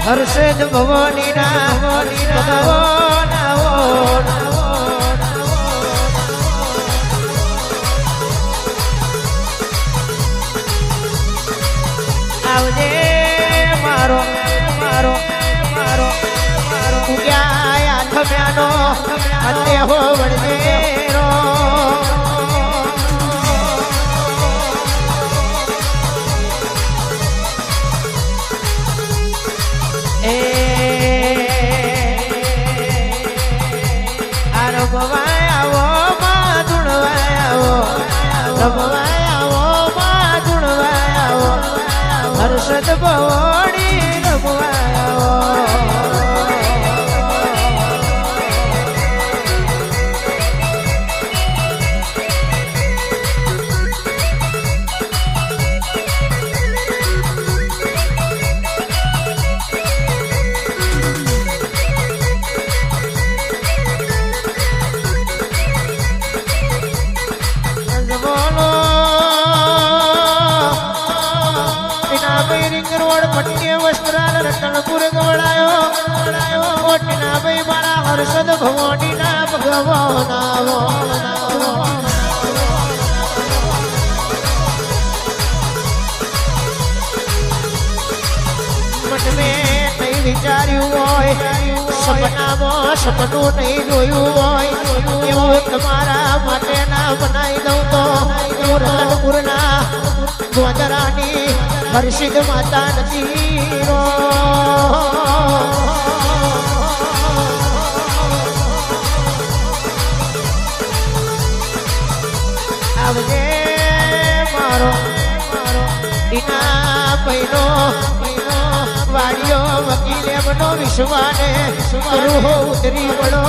હર્ષદ ભવાની ના ભગવાન આવજે મારો મારો મારો મારો ક્યાં આથમ્યાનો અંતે હો વડેરો હર્ષદ ભવાની હર્ષદ ભવાની ના ભગવાન મને નહીં વિચાર્યું હોય સપનામાં સપનું નહીં જોયું હોય એવું તમારા માટે ના બનાવી દઉં તો રતનપુરના ગોજરાની હર્ષિદ માતા નથી આવજે મારો મારો દીના પૈનો વાડીઓ વકીલે બનો વિશ્વાને રૂહો ઉતરી પડો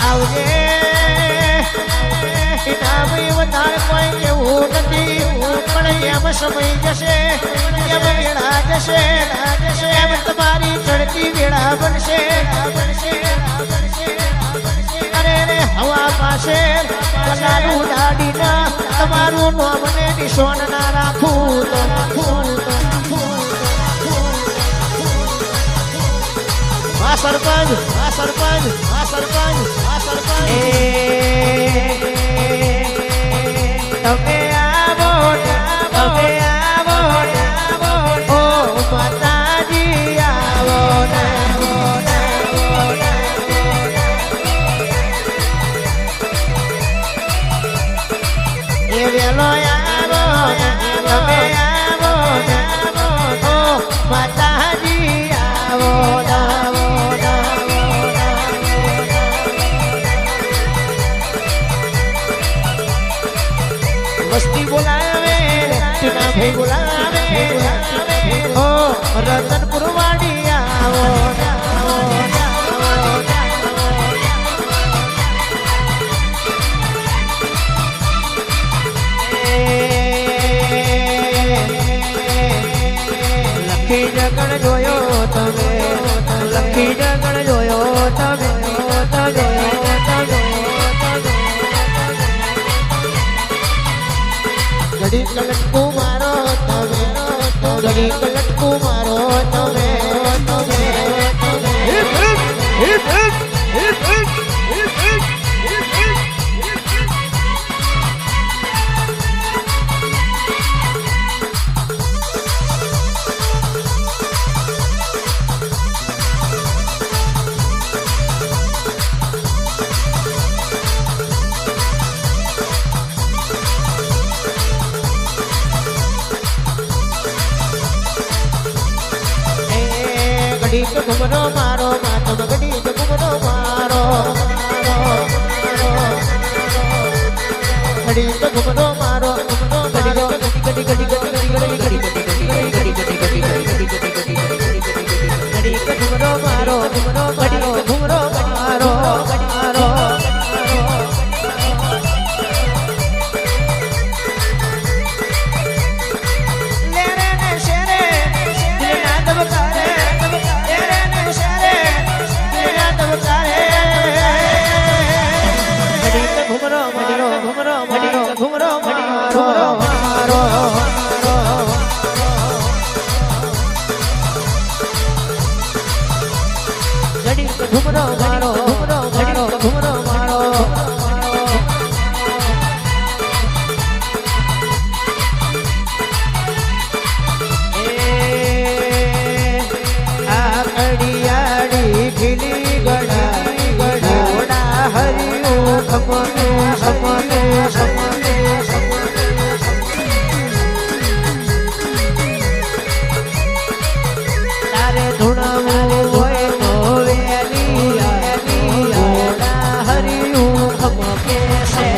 આવજે દીના ભાઈ વધારે કોઈ કેવું નથી પણ એમ સમય જશે એમ વેળા જશે એમ તમારી ચડતી વેળા બનશે અરે રે હવા પાસે કલારું દાડીના તમારું નોમને નિશોન ના રાખું તો આ સરપંચ આ સરપંચ આ સરપંચ આ સરપંચ તમે આવો તમે આવો ઓ માતાજી આવો એ વેલો આવો તમે આવો ઓ માતાજી આવો મસ્તી બોલાવે ટીના ભાઈ બોલાવે ઓ રતનપુર વાડી આવો લખી જગણ જોયો તમે લખી જગણ જોયો તમે ઘડી કલટકુ મારો તમે ઘડી કલટકુ મારો તમે ઘડી તો ઘુમરો મારો માતમ ઘડી તો ઘુમરો મારો ઘડી તો ઘુમરો મારો ઘડી ઘડી ઘડી ઘડી ઘડી ઘડી ઘડી તો ઘુમરો મારો ઘડી તો ઘુમરો મારો ઘડીક ઘુમરો મારો ઘડીક ઘુમરો મારો આ કડિયાળી ખીલી ગડા હરિયું ખમને ખમને ખમને તારે ધૂણવું હોય તો વેલી હરિયું ખમને છે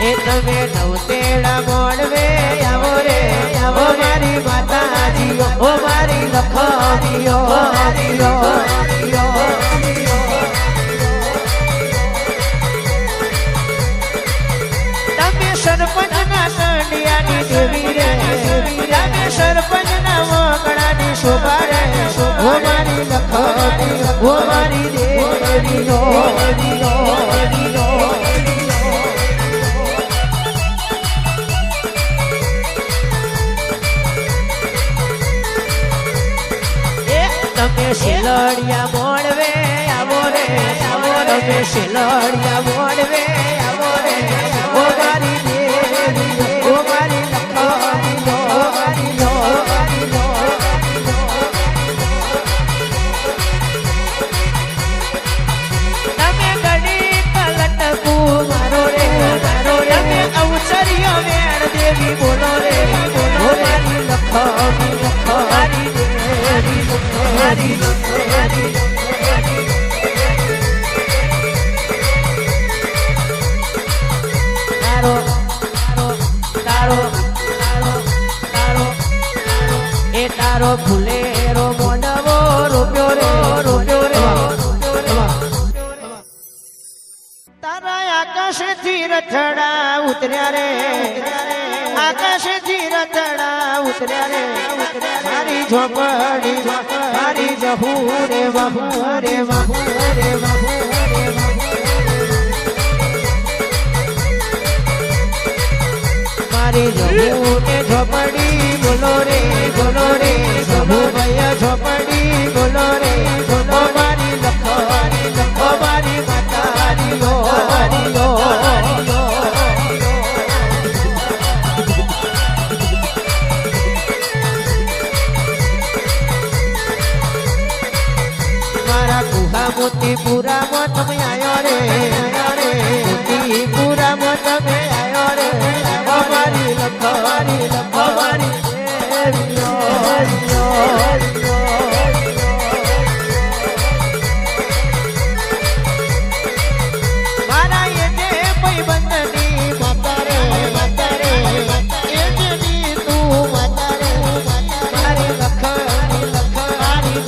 એ તમે નવતેડા મોડવે આવો રે આવો મારી માતાજીઓ ઓ મારી લખણીઓ તમે સરપંચ ના સંડિયાની દેવી રે તમે સરપંચ ના વગડાની શોભા રે ઓ મારી લખણી ઓ મારી દેવીઓ તમે શિલડિયા મોડવે આવો રે તમે શિલડિયા મોડવે આવો રે ઓ મારી દેવી ઓ મારી લખણીઓ તમે ગડી કલટકુ મારો રે તમે અવસરીઓ વેણ દેવી બોલો રે ઓ મારી લખણી મારી દેવી તારો ફૂલેરો મોડવો રોપ્યો રે તારા આકાશથી રથડા ઉતર્યા રે આકાશથી રથડા ઉતર્યા રે મારી ઝોપડી મારી જહુ રે બહુ રે બહુ રે બહુ મારી જહુ ને ઝોપડી બોલો રે જહુ ભૈયા ઝોપડી બોલો રે બોલો મારી લખવાની લખો મારી માતારીઓ મોતીપુરામાં તમે આયો રે મોતીપુરામાં તમે આયો રે અમારી લખવાની લખવાની દેવીઓ મારા એ જે ભાઈબંધની માતા રે એ જેની તું માતા રે મારી લખવાની લખવાની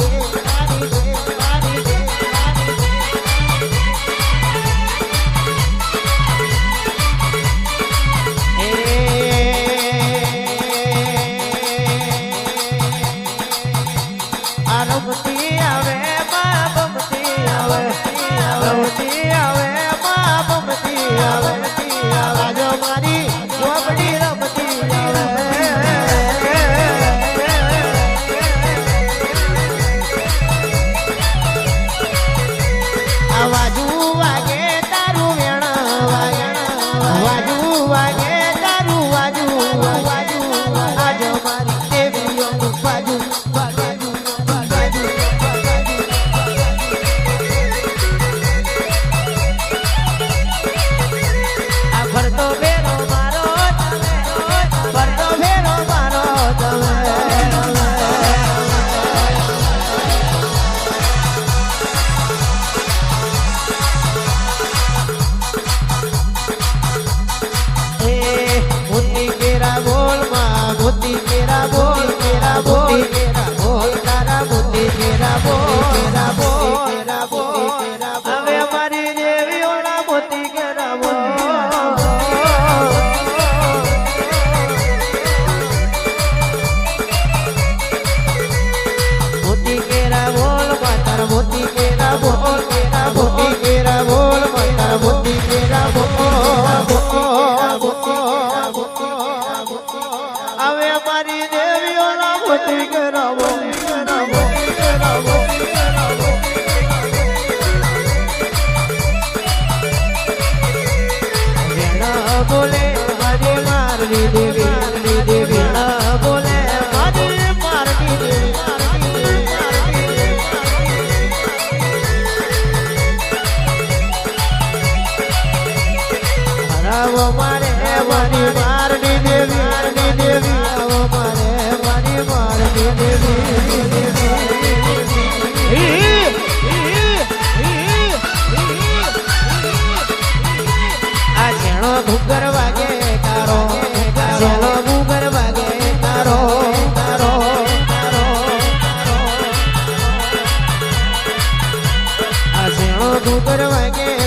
આ જેણો ઘૂગર વાગે તારો જેનો ઘૂગર વાગે તારો તારો તારો આ જેણો ઘૂગર વાગે